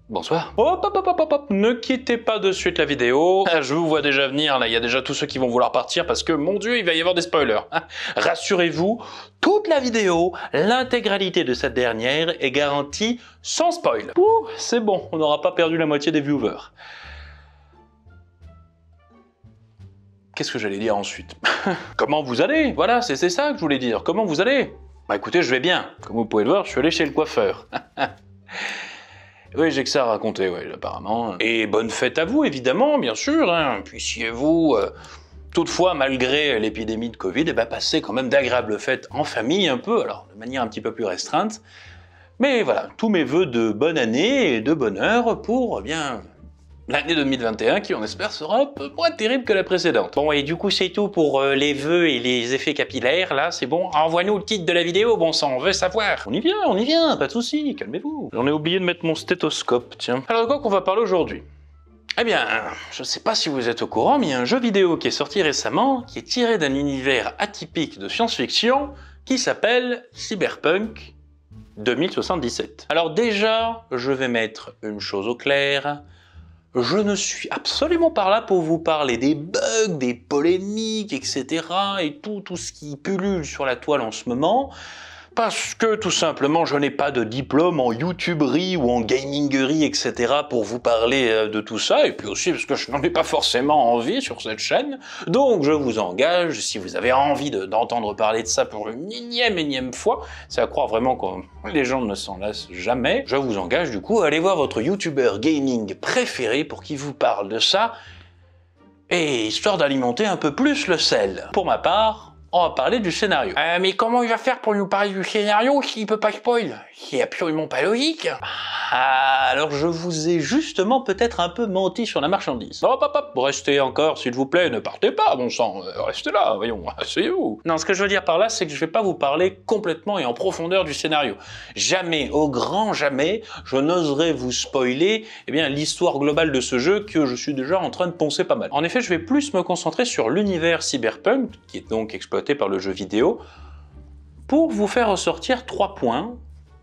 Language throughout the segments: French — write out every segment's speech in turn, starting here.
Bonsoir. Hop, hop, hop, hop, hop, hop. Ne quittez pas de suite la vidéo. Je vous vois déjà venir, là, il y a déjà tous ceux qui vont vouloir partir parce que, mon Dieu, il va y avoir des spoilers. Rassurez-vous, toute la vidéo, l'intégralité de cette dernière est garantie sans spoil. Ouh, c'est bon, on n'aura pas perdu la moitié des viewers. Qu'est-ce que j'allais dire ensuite? Comment vous allez? Voilà, c'est ça que je voulais dire. Comment vous allez? Bah écoutez, je vais bien. Comme vous pouvez le voir, je suis allé chez le coiffeur. Oui, j'ai que ça à raconter, oui, apparemment. Et bonne fête à vous, évidemment, bien sûr. Hein. Puissiez-vous, toutefois, malgré l'épidémie de Covid, passer quand même d'agréables fêtes en famille, un peu, alors de manière un petit peu plus restreinte. Mais voilà, tous mes vœux de bonne année et de bonheur pour, bien, l'année 2021 qui, on espère, sera un peu moins terrible que la précédente. Bon, et du coup, c'est tout pour les vœux et les effets capillaires, là, c'est bon. Envoie-nous le titre de la vidéo, bon sang, on veut savoir. On y vient, pas de soucis, calmez-vous. J'en ai oublié de mettre mon stéthoscope, tiens. Alors, de quoi qu'on va parler aujourd'hui? Eh bien, je sais pas si vous êtes au courant, mais il y a un jeu vidéo qui est sorti récemment, qui est tiré d'un univers atypique de science-fiction, qui s'appelle Cyberpunk 2077. Alors déjà, je vais mettre une chose au clair. Je ne suis absolument pas là pour vous parler des bugs, des polémiques, etc. et tout ce qui pullule sur la toile en ce moment, parce que tout simplement je n'ai pas de diplôme en youtuberie ou en gamingerie, etc. pour vous parler de tout ça, et puis aussi parce que je n'en ai pas forcément envie sur cette chaîne, donc je vous engage, si vous avez envie d'entendre parler de ça pour une énième fois, c'est à croire vraiment que les gens ne s'en lassent jamais, je vous engage du coup à aller voir votre youtubeur gaming préféré pour qu'il vous parle de ça, et histoire d'alimenter un peu plus le sel. Pour ma part, on va parler du scénario. Mais comment il va faire pour nous parler du scénario s'il peut pas spoil? C'est absolument pas logique. Alors je vous ai justement peut-être un peu menti sur la marchandise. Hop, hop, hop, restez encore s'il vous plaît, ne partez pas, bon sang, restez là, voyons, asseyez-vous. Non, ce que je veux dire par là, c'est que je vais pas vous parler complètement et en profondeur du scénario. Jamais, au grand jamais, je n'oserais vous spoiler l'histoire globale de ce jeu que je suis déjà en train de poncer pas mal. En effet, je vais plus me concentrer sur l'univers cyberpunk, qui est donc exploité par le jeu vidéo, pour vous faire ressortir 3 points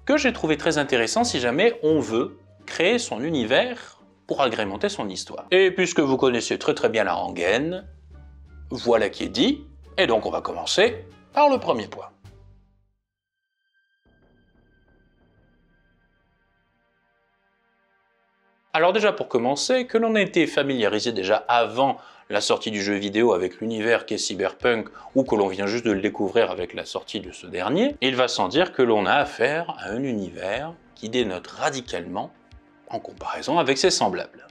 que j'ai trouvé très intéressants si jamais on veut créer son univers pour agrémenter son histoire. Et puisque vous connaissez très bien la rengaine, voilà qui est dit, et donc on va commencer par le premier point. Alors déjà pour commencer, que l'on ait été familiarisé déjà avant la sortie du jeu vidéo avec l'univers qu'est Cyberpunk, ou que l'on vient juste de le découvrir avec la sortie de ce dernier, il va sans dire que l'on a affaire à un univers qui dénote radicalement en comparaison avec ses semblables.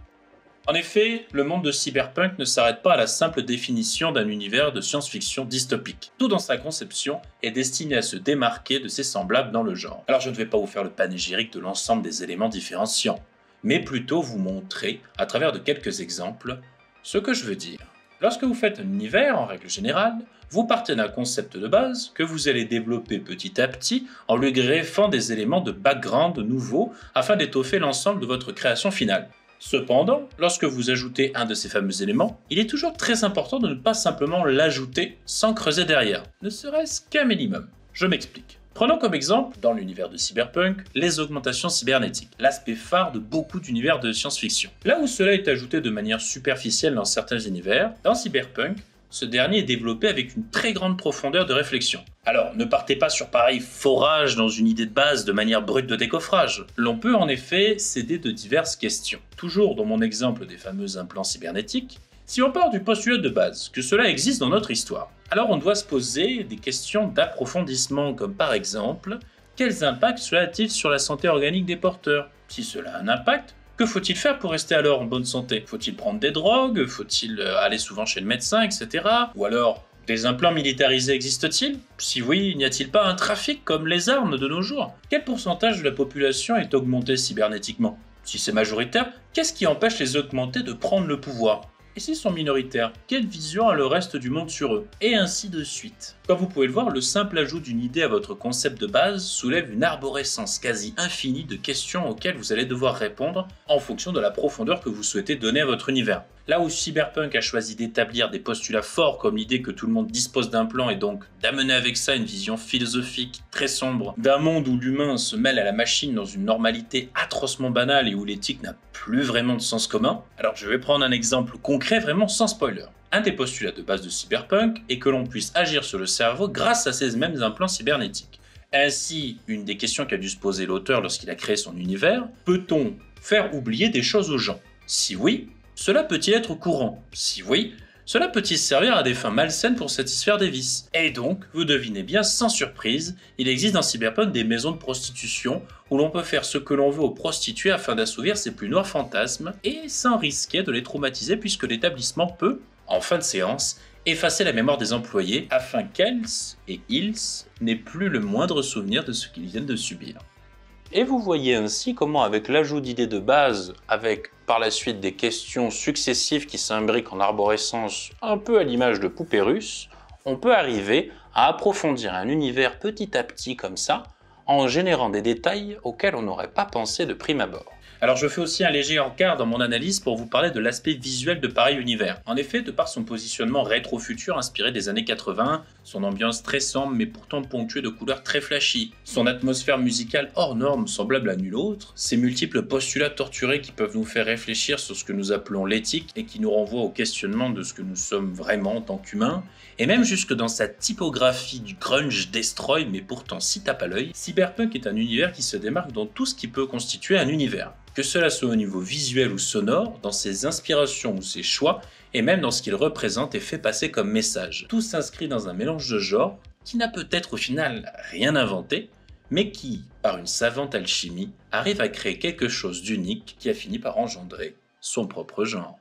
En effet, le monde de Cyberpunk ne s'arrête pas à la simple définition d'un univers de science-fiction dystopique. Tout dans sa conception est destiné à se démarquer de ses semblables dans le genre. Alors je ne vais pas vous faire le panégyrique de l'ensemble des éléments différenciants, mais plutôt vous montrer, à travers de quelques exemples, ce que je veux dire. Lorsque vous faites un univers, en règle générale, vous partez d'un concept de base que vous allez développer petit à petit en lui greffant des éléments de background nouveaux afin d'étoffer l'ensemble de votre création finale. Cependant, lorsque vous ajoutez un de ces fameux éléments, il est toujours très important de ne pas simplement l'ajouter sans creuser derrière, ne serait-ce qu'un minimum. Je m'explique. Prenons comme exemple, dans l'univers de Cyberpunk, les augmentations cybernétiques, l'aspect phare de beaucoup d'univers de science-fiction. Là où cela est ajouté de manière superficielle dans certains univers, dans Cyberpunk, ce dernier est développé avec une très grande profondeur de réflexion. Alors, ne partez pas sur pareil forage dans une idée de base de manière brute de décoffrage. L'on peut en effet s'aider de diverses questions. Toujours dans mon exemple des fameux implants cybernétiques, si on part du postulat de base que cela existe dans notre histoire, alors on doit se poser des questions d'approfondissement comme par exemple, quels impacts cela a-t-il sur la santé organique des porteurs? Si cela a un impact, que faut-il faire pour rester alors en bonne santé? Faut-il prendre des drogues? Faut-il aller souvent chez le médecin, etc. Ou alors, des implants militarisés existent-ils? Si oui, n'y a-t-il pas un trafic comme les armes de nos jours? Quel pourcentage de la population est augmenté cybernétiquement? Si c'est majoritaire, qu'est-ce qui empêche les augmentés de prendre le pouvoir? Et s'ils sont minoritaires, quelle vision a le reste du monde sur eux? Et ainsi de suite. Comme vous pouvez le voir, le simple ajout d'une idée à votre concept de base soulève une arborescence quasi infinie de questions auxquelles vous allez devoir répondre en fonction de la profondeur que vous souhaitez donner à votre univers. Là où Cyberpunk a choisi d'établir des postulats forts comme l'idée que tout le monde dispose d'un plan et donc d'amener avec ça une vision philosophique très sombre d'un monde où l'humain se mêle à la machine dans une normalité atrocement banale et où l'éthique n'a plus vraiment de sens commun, alors je vais prendre un exemple concret vraiment sans spoiler. Un des postulats de base de Cyberpunk est que l'on puisse agir sur le cerveau grâce à ces mêmes implants cybernétiques. Ainsi, une des questions qu'a dû se poser l'auteur lorsqu'il a créé son univers, peut-on faire oublier des choses aux gens? Si oui, cela peut-il être courant? Si oui, cela peut-il servir à des fins malsaines pour satisfaire des vices? Et donc, vous devinez bien, sans surprise, il existe dans Cyberpunk des maisons de prostitution où l'on peut faire ce que l'on veut aux prostituées afin d'assouvir ses plus noirs fantasmes et sans risquer de les traumatiser puisque l'établissement peut, en fin de séance, effacer la mémoire des employés afin qu'elles et ils n'aient plus le moindre souvenir de ce qu'ils viennent de subir. Et vous voyez ainsi comment, avec l'ajout d'idées de base, avec par la suite des questions successives qui s'imbriquent en arborescence un peu à l'image de poupées russes, on peut arriver à approfondir un univers petit à petit comme ça, en générant des détails auxquels on n'aurait pas pensé de prime abord. Alors je fais aussi un léger encart dans mon analyse pour vous parler de l'aspect visuel de pareil univers. En effet, de par son positionnement rétro-futur inspiré des années 80, son ambiance très sombre mais pourtant ponctuée de couleurs très flashy, son atmosphère musicale hors norme semblable à nulle autre, ses multiples postulats torturés qui peuvent nous faire réfléchir sur ce que nous appelons l'éthique et qui nous renvoient au questionnement de ce que nous sommes vraiment en tant qu'humains, et même jusque dans sa typographie du grunge destroy mais pourtant si tape à l'œil, Cyberpunk est un univers qui se démarque dans tout ce qui peut constituer un univers. Que cela soit au niveau visuel ou sonore, dans ses inspirations ou ses choix, et même dans ce qu'il représente et fait passer comme message. Tout s'inscrit dans un mélange de genres qui n'a peut-être au final rien inventé, mais qui, par une savante alchimie, arrive à créer quelque chose d'unique qui a fini par engendrer son propre genre.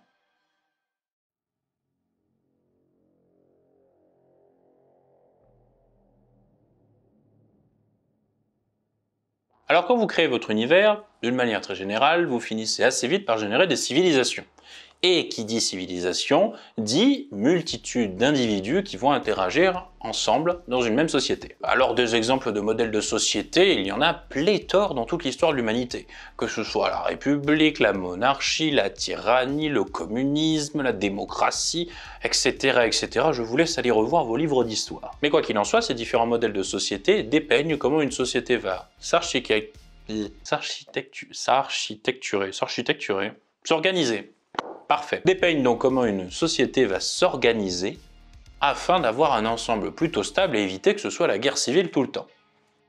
Alors quand vous créez votre univers, d'une manière très générale, vous finissez assez vite par générer des civilisations. Et qui dit civilisation, dit multitude d'individus qui vont interagir ensemble dans une même société. Alors des exemples de modèles de société, il y en a pléthore dans toute l'histoire de l'humanité. Que ce soit la République, la monarchie, la tyrannie, le communisme, la démocratie, etc. etc. Je vous laisse aller revoir vos livres d'histoire. Mais quoi qu'il en soit, ces différents modèles de société dépeignent comment une société va s'organiser. Parfait. Dépeignent donc comment une société va s'organiser afin d'avoir un ensemble plutôt stable et éviter que ce soit la guerre civile tout le temps.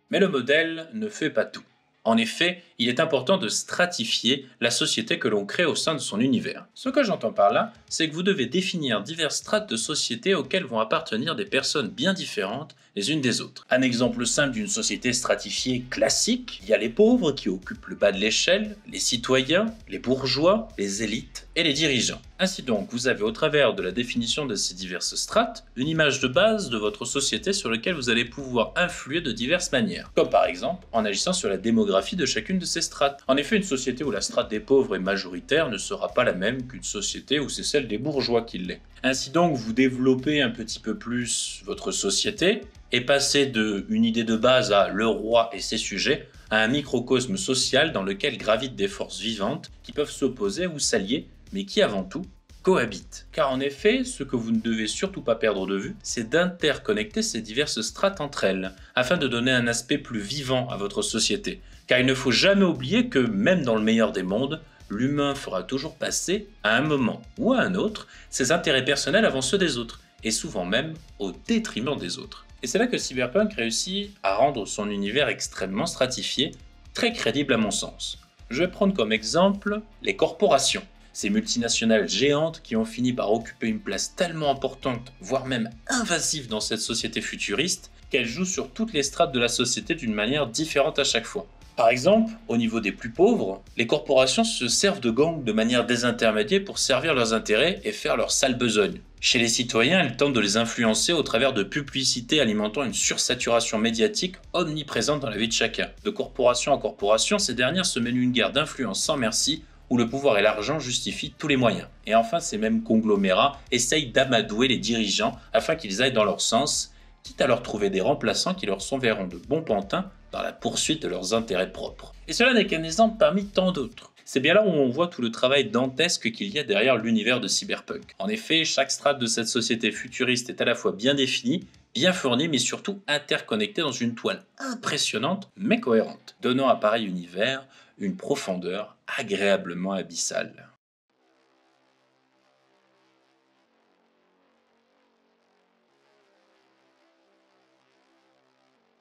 Mais le modèle ne fait pas tout. En effet, il est important de stratifier la société que l'on crée au sein de son univers. Ce que j'entends par là, c'est que vous devez définir diverses strates de société auxquelles vont appartenir des personnes bien différentes les unes des autres. Un exemple simple d'une société stratifiée classique, il y a les pauvres qui occupent le bas de l'échelle, les citoyens, les bourgeois, les élites et les dirigeants. Ainsi donc, vous avez au travers de la définition de ces diverses strates, une image de base de votre société sur laquelle vous allez pouvoir influer de diverses manières, comme par exemple en agissant sur la démographie de chacune de ces strates. En effet, une société où la strate des pauvres est majoritaire ne sera pas la même qu'une société où c'est celle des bourgeois qui l'est. Ainsi donc, vous développez un petit peu plus votre société et passez de une idée de base à le roi et ses sujets à un microcosme social dans lequel gravitent des forces vivantes qui peuvent s'opposer ou s'allier, mais qui avant tout cohabitent. Car en effet, ce que vous ne devez surtout pas perdre de vue, c'est d'interconnecter ces diverses strates entre elles, afin de donner un aspect plus vivant à votre société. Car il ne faut jamais oublier que, même dans le meilleur des mondes, l'humain fera toujours passer, à un moment ou à un autre, ses intérêts personnels avant ceux des autres, et souvent même au détriment des autres. Et c'est là que Cyberpunk réussit à rendre son univers extrêmement stratifié, très crédible à mon sens. Je vais prendre comme exemple les corporations. Ces multinationales géantes qui ont fini par occuper une place tellement importante, voire même invasive dans cette société futuriste, qu'elles jouent sur toutes les strates de la société d'une manière différente à chaque fois. Par exemple, au niveau des plus pauvres, les corporations se servent de gangs de manière désintermédiée pour servir leurs intérêts et faire leur sale besogne. Chez les citoyens, elles tentent de les influencer au travers de publicités alimentant une sursaturation médiatique omniprésente dans la vie de chacun. De corporation en corporation, ces dernières se mènent une guerre d'influence sans merci, où le pouvoir et l'argent justifient tous les moyens. Et enfin, ces mêmes conglomérats essayent d'amadouer les dirigeants afin qu'ils aillent dans leur sens, quitte à leur trouver des remplaçants qui leur s'enverront de bons pantins dans la poursuite de leurs intérêts propres. Et cela n'est qu'un exemple parmi tant d'autres. C'est bien là où on voit tout le travail dantesque qu'il y a derrière l'univers de Cyberpunk. En effet, chaque strate de cette société futuriste est à la fois bien définie, bien fournie, mais surtout interconnectée dans une toile impressionnante mais cohérente, donnant à pareil univers une profondeur agréablement abyssale.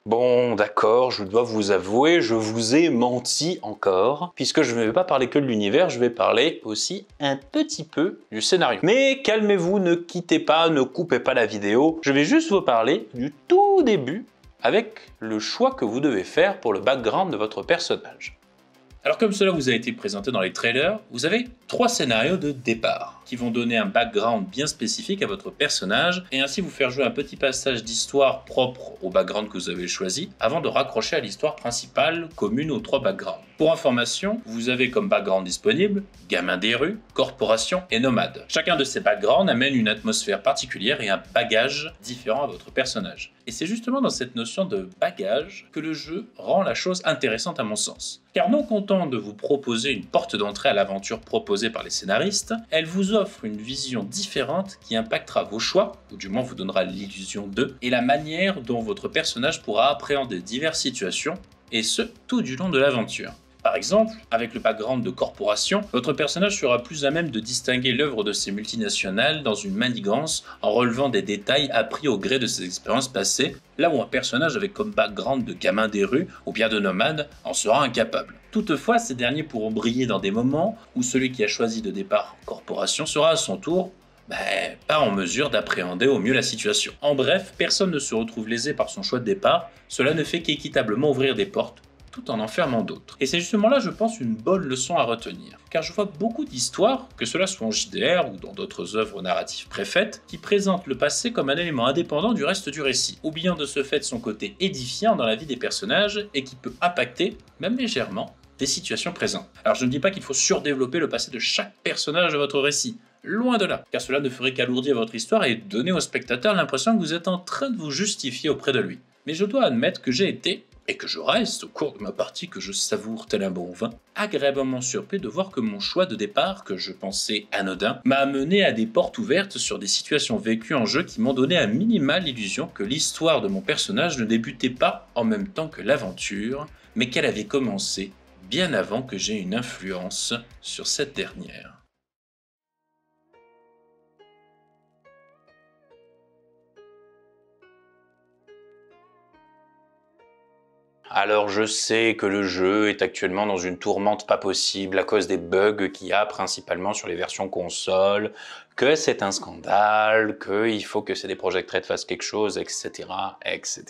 Bon, d'accord, je dois vous avouer, je vous ai menti encore, puisque je ne vais pas parler que de l'univers, je vais parler aussi un petit peu du scénario. Mais calmez-vous, ne quittez pas, ne coupez pas la vidéo, je vais juste vous parler du tout début avec le choix que vous devez faire pour le background de votre personnage. Alors comme cela vous a été présenté dans les trailers, vous avez 3 scénarios de départ qui vont donner un background bien spécifique à votre personnage et ainsi vous faire jouer un petit passage d'histoire propre au background que vous avez choisi avant de raccrocher à l'histoire principale commune aux 3 backgrounds. Pour information, vous avez comme background disponible gamin des rues, corporation et nomade. Chacun de ces backgrounds amène une atmosphère particulière et un bagage différent à votre personnage. Et c'est justement dans cette notion de bagage que le jeu rend la chose intéressante à mon sens. Car non content de vous proposer une porte d'entrée à l'aventure proposée par les scénaristes, elle vous offre une vision différente qui impactera vos choix, ou du moins vous donnera l'illusion d'eux, et la manière dont votre personnage pourra appréhender diverses situations, et ce, tout du long de l'aventure. Par exemple, avec le background de corporation, votre personnage sera plus à même de distinguer l'œuvre de ces multinationales dans une manigance en relevant des détails appris au gré de ses expériences passées, là où un personnage avec comme background de gamin des rues ou bien de nomade en sera incapable. Toutefois, ces derniers pourront briller dans des moments où celui qui a choisi de départ corporation sera à son tour pas en mesure d'appréhender au mieux la situation. En bref, personne ne se retrouve lésé par son choix de départ, cela ne fait qu'équitablement ouvrir des portes, tout en enfermant d'autres. Et c'est justement là, je pense, une bonne leçon à retenir. Car je vois beaucoup d'histoires, que cela soit en JDR ou dans d'autres œuvres narratives préfaites, qui présentent le passé comme un élément indépendant du reste du récit, oubliant de ce fait son côté édifiant dans la vie des personnages et qui peut impacter, même légèrement, des situations présentes. Alors je ne dis pas qu'il faut surdévelopper le passé de chaque personnage de votre récit, loin de là, car cela ne ferait qu'alourdir votre histoire et donner au spectateur l'impression que vous êtes en train de vous justifier auprès de lui. Mais je dois admettre que j'ai été, et que je reste au cours de ma partie que je savoure tel un bon vin, agréablement surpris de voir que mon choix de départ, que je pensais anodin, m'a amené à des portes ouvertes sur des situations vécues en jeu qui m'ont donné à minima l'illusion que l'histoire de mon personnage ne débutait pas en même temps que l'aventure, mais qu'elle avait commencé bien avant que j'aie une influence sur cette dernière. Alors je sais que le jeu est actuellement dans une tourmente pas possible à cause des bugs qu'il y a principalement sur les versions console, que c'est un scandale, qu'il faut que CD Projekt Red fasse quelque chose, etc., etc.,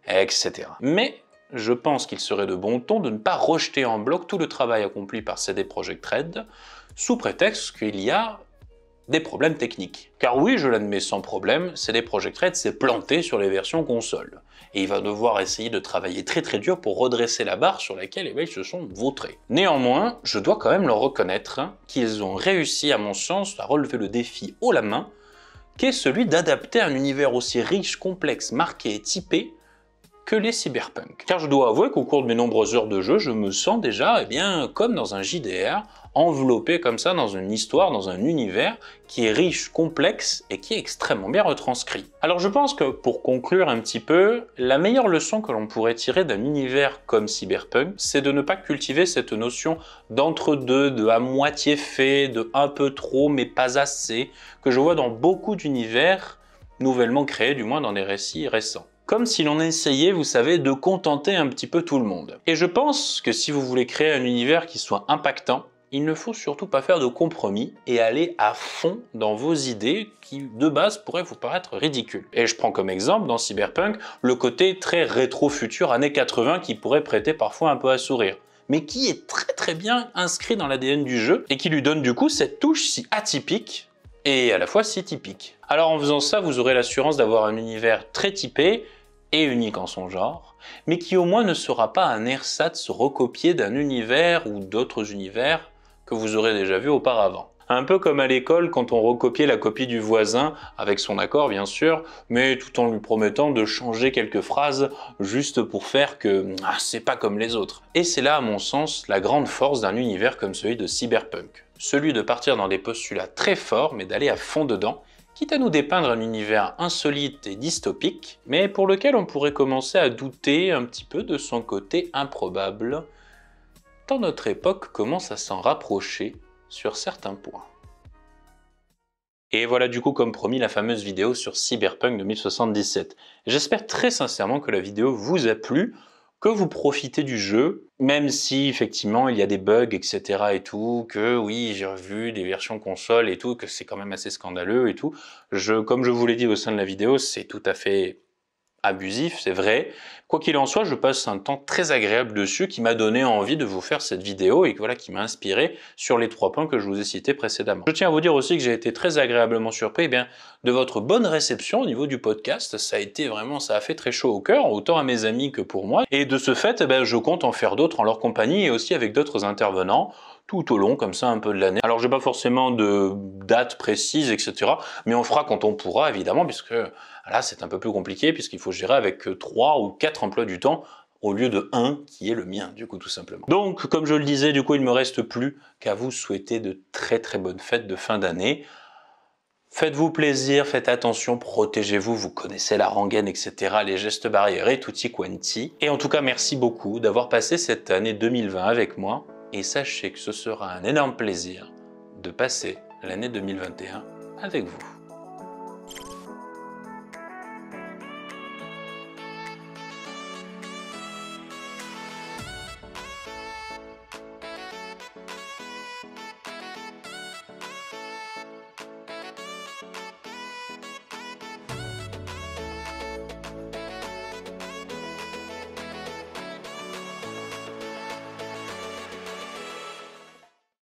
etc. Mais je pense qu'il serait de bon ton de ne pas rejeter en bloc tout le travail accompli par CD Projekt Red sous prétexte qu'il y a des problèmes techniques. Car oui, je l'admets sans problème, CD Projekt Red s'est planté sur les versions console. Et il va devoir essayer de travailler très dur pour redresser la barre sur laquelle ils se sont vautrés. Néanmoins, je dois quand même leur reconnaître qu'ils ont réussi, à mon sens, à relever le défi haut la main, qui est celui d'adapter un univers aussi riche, complexe, marqué et typé que les cyberpunk. Car je dois avouer qu'au cours de mes nombreuses heures de jeu, je me sens déjà comme dans un JDR, enveloppé comme ça dans une histoire, dans un univers qui est riche, complexe et qui est extrêmement bien retranscrit. Alors je pense que pour conclure un petit peu, la meilleure leçon que l'on pourrait tirer d'un univers comme Cyberpunk, c'est de ne pas cultiver cette notion d'entre-deux, de à moitié fait, de un peu trop mais pas assez, que je vois dans beaucoup d'univers nouvellement créés, du moins dans des récits récents. Comme si l'on essayait, vous savez, de contenter un petit peu tout le monde. Et je pense que si vous voulez créer un univers qui soit impactant, il ne faut surtout pas faire de compromis et aller à fond dans vos idées qui, de base, pourraient vous paraître ridicules. Et je prends comme exemple, dans Cyberpunk, le côté très rétro-futur années 80 qui pourrait prêter parfois un peu à sourire, mais qui est très bien inscrit dans l'ADN du jeu et qui lui donne du coup cette touche si atypique et à la fois si typique. Alors en faisant ça, vous aurez l'assurance d'avoir un univers très typé et unique en son genre, mais qui au moins ne sera pas un ersatz recopié d'un univers ou d'autres univers que vous aurez déjà vu auparavant. Un peu comme à l'école quand on recopiait la copie du voisin, avec son accord bien sûr, mais tout en lui promettant de changer quelques phrases juste pour faire que c'est pas comme les autres. Et c'est là à mon sens la grande force d'un univers comme celui de Cyberpunk. Celui de partir dans des postulats très forts mais d'aller à fond dedans, quitte à nous dépeindre un univers insolite et dystopique, mais pour lequel on pourrait commencer à douter un petit peu de son côté improbable, tant notre époque commence à s'en rapprocher sur certains points. Et voilà du coup comme promis la fameuse vidéo sur Cyberpunk 2077. J'espère très sincèrement que la vidéo vous a plu, que vous profitez du jeu, même si effectivement il y a des bugs etc et tout, que oui j'ai revu des versions console et tout, que c'est quand même assez scandaleux et tout. Comme je vous l'ai dit au sein de la vidéo, c'est tout à fait abusif, c'est vrai. Quoi qu'il en soit, je passe un temps très agréable dessus qui m'a donné envie de vous faire cette vidéo et voilà, qui m'a inspiré sur les 3 points que je vous ai cités précédemment. Je tiens à vous dire aussi que j'ai été très agréablement surpris de votre bonne réception au niveau du podcast. Ça a fait très chaud au cœur, autant à mes amis que pour moi. Et de ce fait, je compte en faire d'autres en leur compagnie et aussi avec d'autres intervenants tout au long, comme ça, un peu de l'année. Alors, j'ai pas forcément de date précise, etc. Mais on fera quand on pourra, évidemment, puisque là, c'est un peu plus compliqué, puisqu'il faut gérer avec 3 ou 4 emplois du temps, au lieu de 1 qui est le mien, du coup, tout simplement. Donc, comme je le disais, du coup, il me reste plus qu'à vous souhaiter de très très bonnes fêtes de fin d'année. Faites-vous plaisir, faites attention, protégez-vous, vous connaissez la rengaine, etc., les gestes barrières et tutti quanti. Et en tout cas, merci beaucoup d'avoir passé cette année 2020 avec moi. Et sachez que ce sera un énorme plaisir de passer l'année 2021 avec vous.